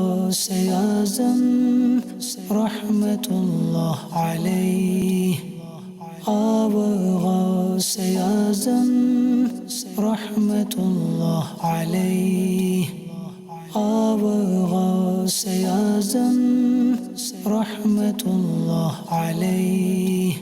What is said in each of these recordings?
Ghous-e-Azam Rahmatullah alayh. Ghous-e-Azam Rahmatullah alayh. Ghous-e-Azam Rahmatullah alayh.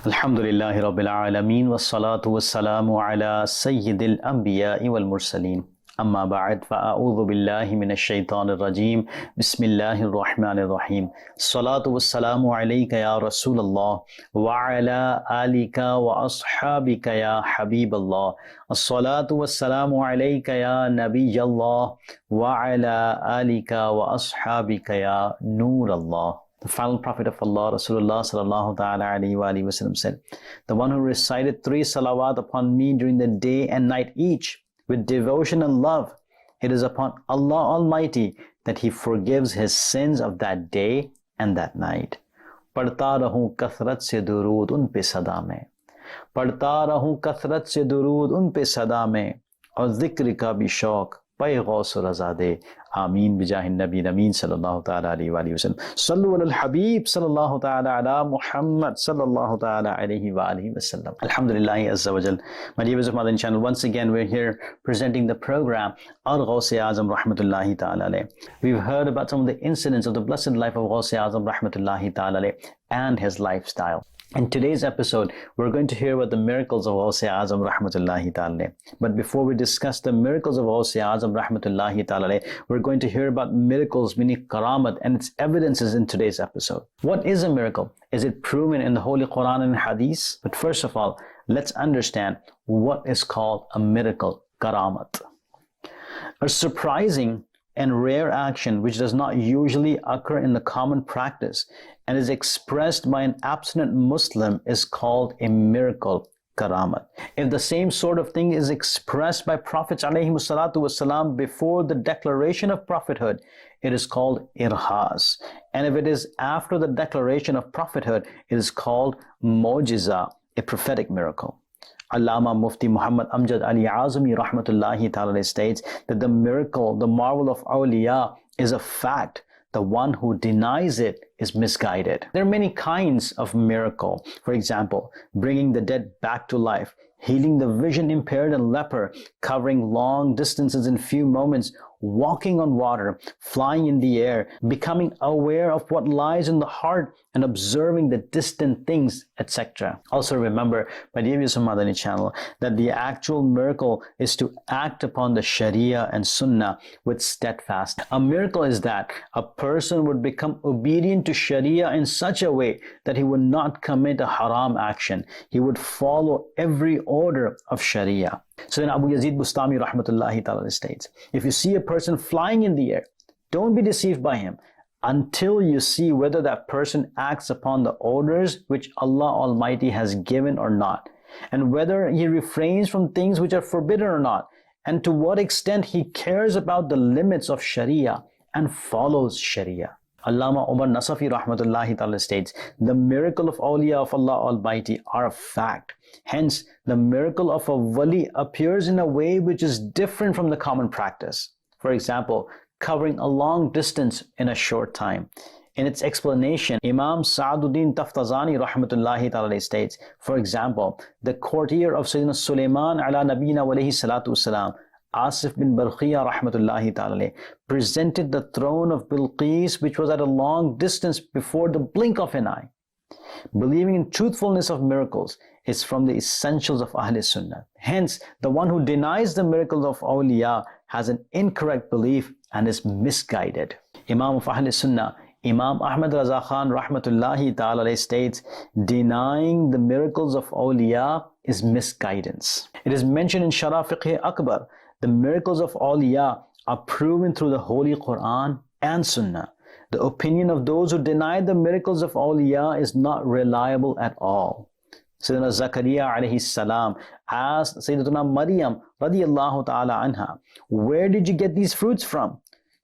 Alhamdulillahi Rabbil Alameen wassalatu wassalamu ala Sayyidil Anbiya'i wal Mursaleen. Amma ba'd, fa'a'udhu billahi minash shaitanir rajim. Bismillahir Rahmanir Rahim. Salatu wassalamu alayka ya Rasulallah wa ala alika wa ashabika ya Habiballah. As-salatu wassalamu alayka ya Nabiyallah wa ala alika wa ashabika ya Nurallah. The final prophet of Allah, Rasulullah sallallahu ta'ala alayhi wa alihi wasallam said, the one who recited 3 salawat upon me during the day and night each, with devotion and love, it is upon Allah Almighty that He forgives his sins of that day and that night. पढ़ता रहूं कसरत से दुरूद उन पे सदा में, पढ़ता रहूं कसरत से दुरूद उन पे सदा में, और जिक्र का भी शौक पे गौस रज़ा दे. Ameen bijahin Nabi Ameen sallallahu ta'ala alayhi wa sallam. Sallu ala al-Habib sallallahu ta'ala ala Muhammad sallallahu ta'ala alayhi wa alihi wa sallam. Alhamdulillahi azza wa jal. My dear viewers of Madani Channel, once again we're here presenting the program Ghous-e-Azam rahmatullahi ta'ala alayh. We've heard about some of the incidents of the blessed life of Ghous-e-Azam rahmatullahi ta'ala alayh and his lifestyle. In today's episode, we're going to hear about the miracles of Ghous-e-Azam rahmatullahi ta'ala. But before we discuss the miracles of Ghous-e-Azam rahmatullahi ta'ala, we're going to hear about miracles, meaning karamat, and its evidences in today's episode. What is a miracle? Is it proven in the Holy Quran and Hadith? But first of all, let's understand what is called a miracle, karamat. A surprising and rare action which does not usually occur in the common practice and is expressed by an abstinent Muslim is called a miracle, karamat. If the same sort of thing is expressed by Prophets ﷺ before the declaration of prophethood, it is called irhas. And if it is after the declaration of prophethood, it is called mu'jiza, a prophetic miracle. Allama Mufti Muhammad Amjad Ali Azami rahmatullahi ta'ala states that the miracle, the marvel of awliya is a fact. The one who denies it is misguided. There are many kinds of miracle. For example, bringing the dead back to life, healing the vision impaired and leper, covering long distances in few moments, walking on water, flying in the air, becoming aware of what lies in the heart and observing the distant things, etc. Also remember, my dear viewers of Madani Channel, that the actual miracle is to act upon the Sharia and Sunnah with steadfast. A miracle is that a person would become obedient to Sharia in such a way that he would not commit a haram action. He would follow every order of Sharia. So then Abu Yazid Bustami rahmatullahi ta'ala states, if you see a person flying in the air, don't be deceived by him until you see whether that person acts upon the orders which Allah Almighty has given or not, and whether he refrains from things which are forbidden or not, and to what extent he cares about the limits of Sharia and follows Sharia. Allama Umar Nasafi rahmatullahi ta'ala states, the miracle of awliya of Allah Almighty are a fact. Hence, the miracle of a wali appears in a way which is different from the common practice. For example, covering a long distance in a short time. In its explanation, Imam Sa'aduddin Taftazani rahmatullahi ta'ala states, for example, the courtier of Sayyidina Sulaiman ala nabina wa alayhi salatu wasalam, Asif bin Barqiya rahmatullahi ta'ala, presented the throne of Bilqis which was at a long distance before the blink of an eye. Believing in truthfulness of miracles is from the essentials of Ahl Sunnah. Hence, the one who denies the miracles of awliya has an incorrect belief and is misguided. Imam of Ahl Sunnah, Imam Ahmad Raza Khan rahmatullahi ta'ala states, denying the miracles of awliya is misguidance. It is mentioned in Sharah Fiqh Akbar, the miracles of awliya are proven through the Holy Quran and Sunnah. The opinion of those who deny the miracles of awliya is not reliable at all. Sayyidina Zakaria alayhi salam asked Sayyidatuna Maryam radiyallahu ta'ala anha, where did you get these fruits from?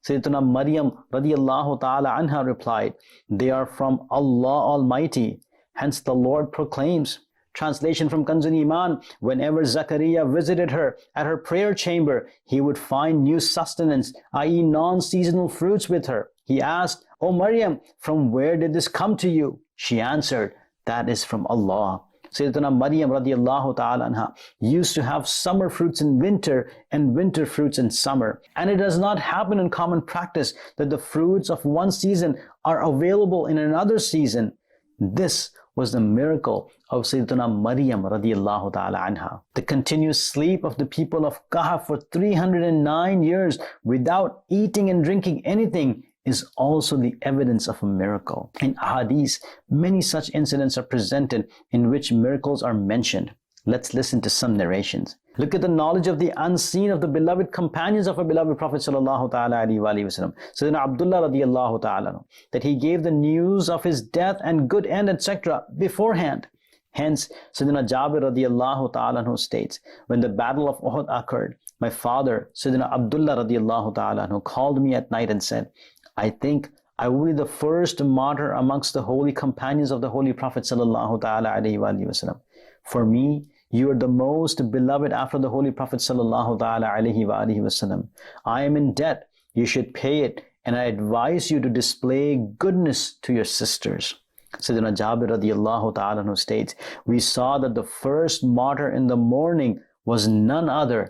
Sayyidatuna Maryam radiyallahu ta'ala anha replied, they are from Allah Almighty. Hence the Lord proclaims, Translation from Kanzul Iman: whenever Zakaria visited her at her prayer chamber, he would find new sustenance, i.e. non-seasonal fruits with her. He asked, "O Maryam, from where did this come to you?" She answered, "That is from Allah." Sayyidatuna Maryam radiallahu ta'ala anha used to have summer fruits in winter and winter fruits in summer. And it does not happen in common practice that the fruits of one season are available in another season. This was the miracle of Sayyidatuna Maryam radiallahu ta'ala anha. The continuous sleep of the people of Kahf for 309 years without eating and drinking anything is also the evidence of a miracle. In ahadith, many such incidents are presented in which miracles are mentioned. Let's listen to some narrations. Look at the knowledge of the unseen of the beloved companions of our beloved Prophet sallallahu ta'ala alayhi wa sallam. Sayyidina Abdullah radiallahu ta'ala, that he gave the news of his death and good end, etc. beforehand. Hence, Sayyidina Jabir radiallahu ta'ala states, when the battle of Uhud occurred, my father, Sayyidina Abdullah radiallahu ta'ala, called me at night and said, "I think I will be the first martyr amongst the holy companions of the Holy Prophet sallallahu ta'ala alayhi wa sallam. For me, you are the most beloved after the Holy Prophet sallallahu ta'ala alayhi wa sallam. I am in debt, you should pay it, and I advise you to display goodness to your sisters." Sayyidina Jabir radiallahu ta'ala states, we saw that the first martyr in the morning was none other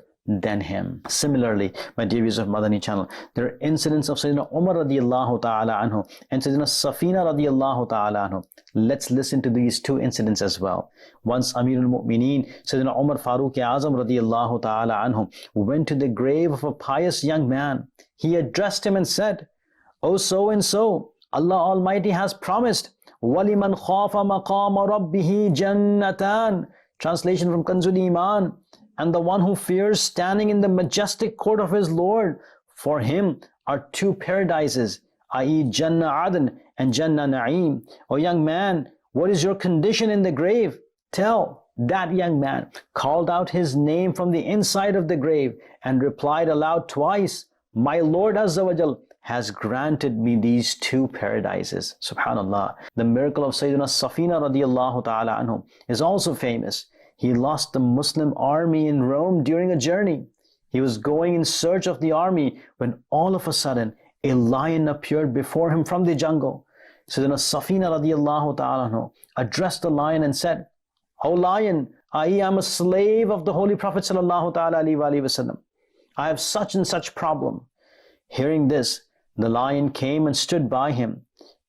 than him. Similarly, my dear viewers of Madani Channel, there are incidents of Sayyidina Umar radiallahu ta'ala anhu and Sayyidina Safina radiallahu ta'ala anhu. Let's listen to these two incidents as well. Once Amirul Mu'mineen, Sayyidina Umar Ghous-e-Azam radiallahu ta'ala anhu, went to the grave of a pious young man. He addressed him and said, "O so and so, Allah Almighty has promised, وَلِمَنْ خَافَ مَقَامَ رَبِّهِ جَنَّتَانِ." Translation from Kanzul Iman: and the one who fears standing in the majestic court of his Lord, for him are two paradises, i.e. Jannah Adan and Jannah Na'im. O young man, what is your condition in the grave? Tell. That young man called out his name from the inside of the grave and replied aloud twice, "My Lord Azza wa Jal has granted me these two paradises." Subhanallah. The miracle of Sayyidina Safina radiallahu ta'ala anhu is also famous. He lost the Muslim army in Rome during a journey. He was going in search of the army when all of a sudden a lion appeared before him from the jungle. Sayyidina Safina radiallahu ta'ala addressed the lion and said, "O lion, I am a slave of the Holy Prophet sallallahu ta'ala alayhi wa sallam. I have such and such problem." Hearing this, the lion came and stood by him.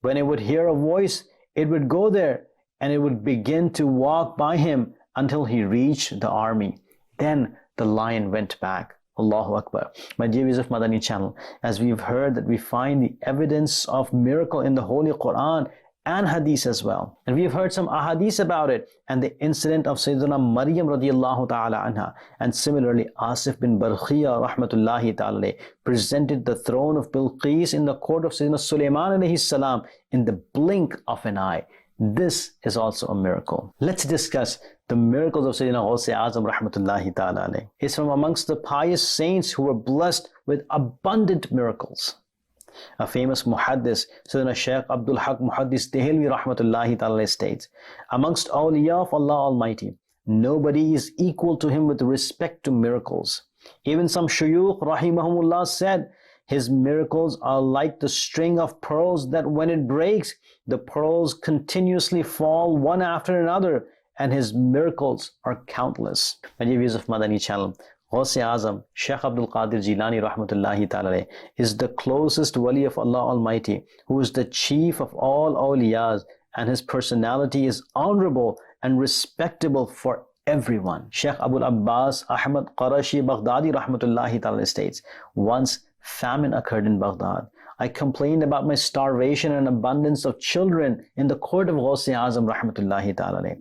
When it would hear a voice, it would go there and it would begin to walk by him until he reached the army. Then the lion went back. Allahu Akbar. My dear viewers of Madani Channel, as we've heard that we find the evidence of miracle in the Holy Quran and Hadith as well. And we've heard some ahadith about it and the incident of Sayyidina Maryam radiallahu ta'ala anha. And similarly, Asif bin Barkhiya rahmatullahi ta'ala presented the throne of Bilqis in the court of Sayyidina Sulaiman alayhi salam in the blink of an eye. This is also a miracle. Let's discuss the miracles of Sayyidina Ghous-e-Azam rahmatullahi ta'ala alayh. He's from amongst the pious saints who were blessed with abundant miracles. A famous muhaddis, Sayyidina Shaikh Abdul Muhaddis Dehelvi rahmatullahi ta'ala states, amongst awliya of Allah Almighty, nobody is equal to him with respect to miracles. Even some shuyukh rahimahumullah said, his miracles are like the string of pearls that when it breaks, the pearls continuously fall one after another, and his miracles are countless. My dear viewers of Madani Channel, Ghous-e-Azam, Shaikh Abdul Qadir Jilani rahmatullahi ta'ala is the closest wali of Allah Almighty, who is the chief of all awliyas, and his personality is honorable and respectable for everyone. Shaykh Abul Abbas Ahmad Qarashi Baghdadi rahmatullahi ta'ala states, once famine occurred in Baghdad. I complained about my starvation and abundance of children in the court of Ghous-e-Azam rahmatullahi ta'ala.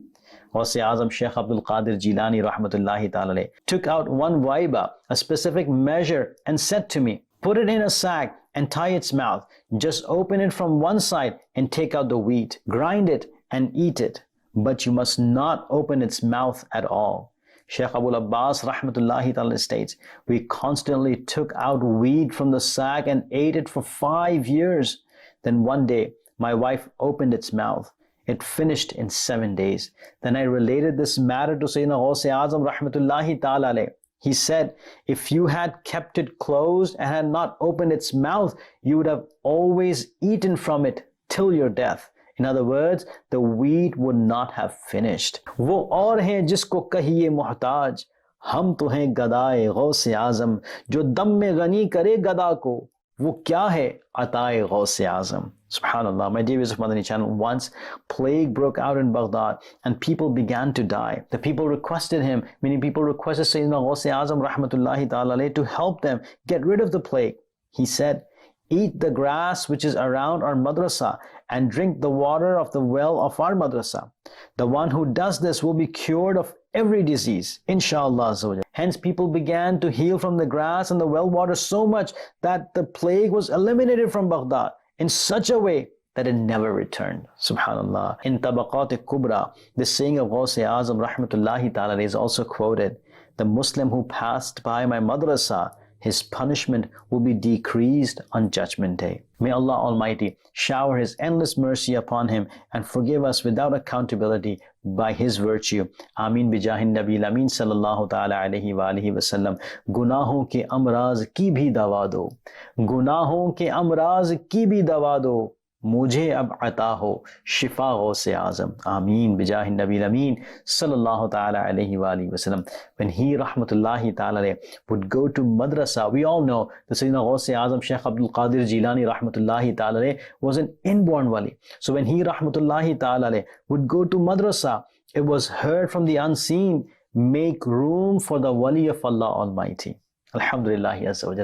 Ghous-e-Azam Shaikh Abdul Qadir Jilani rahmatullahi ta'ala took out one waiba, a specific measure, and said to me, put it in a sack and tie its mouth. Just open it from one side and take out the wheat. Grind it and eat it. But you must not open its mouth at all. Shaykh Abul Abbas rahmatullahi ta'ala states, we constantly took out wheat from the sack and ate it for 5 years. Then one day, my wife opened its mouth. It finished in 7 days. Then I related this matter to Sayyidina Ghous-e-Azam rahmatullahi ta'ala alayh. He said, if you had kept it closed and had not opened its mouth, you would have always eaten from it till your death. In other words, the wheat would not have finished. वो और हैं जिसको कहिए मोहताज, हम तो हैं गदाए गौस-ए-आज़म, जो दम में गनी करे गदा को, वो क्या है अताए गौस-ए-आज़म. Subhanallah, my dear viewers of Madani Channel, once plague broke out in Baghdad and people began to die. The people requested him, meaning people requested Sayyidina Ghous-e-Azam rahmatullahi ta'ala alayh to help them get rid of the plague. He said, eat the grass which is around our madrasa and drink the water of the well of our madrasa. The one who does this will be cured of every disease, inshallah. Hence people began to heal from the grass and the well water so much that the plague was eliminated from Baghdad in such a way that it never returned. Subhanallah. In Tabaqat al-Kubra, the saying of Ghous-e-Azam rahmatullahi ta'ala is also quoted. The Muslim who passed by my madrasa, his punishment will be decreased on Judgment Day. May Allah Almighty shower His endless mercy upon him and forgive us without accountability by His virtue. Ameen bijahin Nabi Ameen sallallahu ta'ala alayhi wa alihi wa sallam. Gunahon ke amraz ki bhi dawa do. Gunahon ke amraz ki bhi dawa do. मुझे अब अता हो शिफा गौस-ए-आज़म. Ameen bijahin Nabi Ameen sallallahu ta'ala alayhi wa alihi wa sallam. When he rahmatullahi ta'ala would go to madrasa, we all know that Sayyidina Ghous-e-Azam Shaikh Abdul Qadir Jilani rahmatullahi ta'ala was an inborn wali. So when he rahmatullahi ta'ala would go to madrasa, it was heard from the unseen, make room for the wali of Allah Almighty. Alhamdulillah,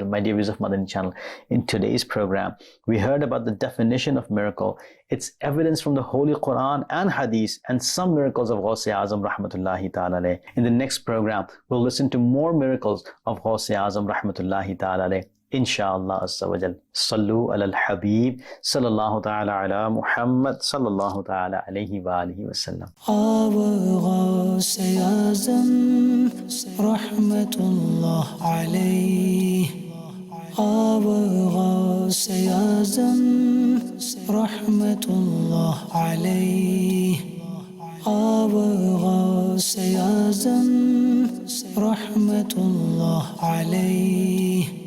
my dear viewers of Madani Channel, in today's program, we heard about the definition of miracle, its evidence from the Holy Quran and Hadith, and some miracles of Ghous-e-Azam rahmatullahi ta'ala. In the next program, we'll listen to more miracles of Ghous-e-Azam rahmatullahi ta'ala. Inshallah Azza wa Jal. Sallu ala al-Habib sallallahu ta'ala ala Muhammad sallallahu ta'ala alayhi wa alihi wa sallam. Ghous-e-Azam rahmatullah alayhi. Ghous-e-Azam rahmatullah alayhi. Ghous-e-Azam rahmatullah alayhi.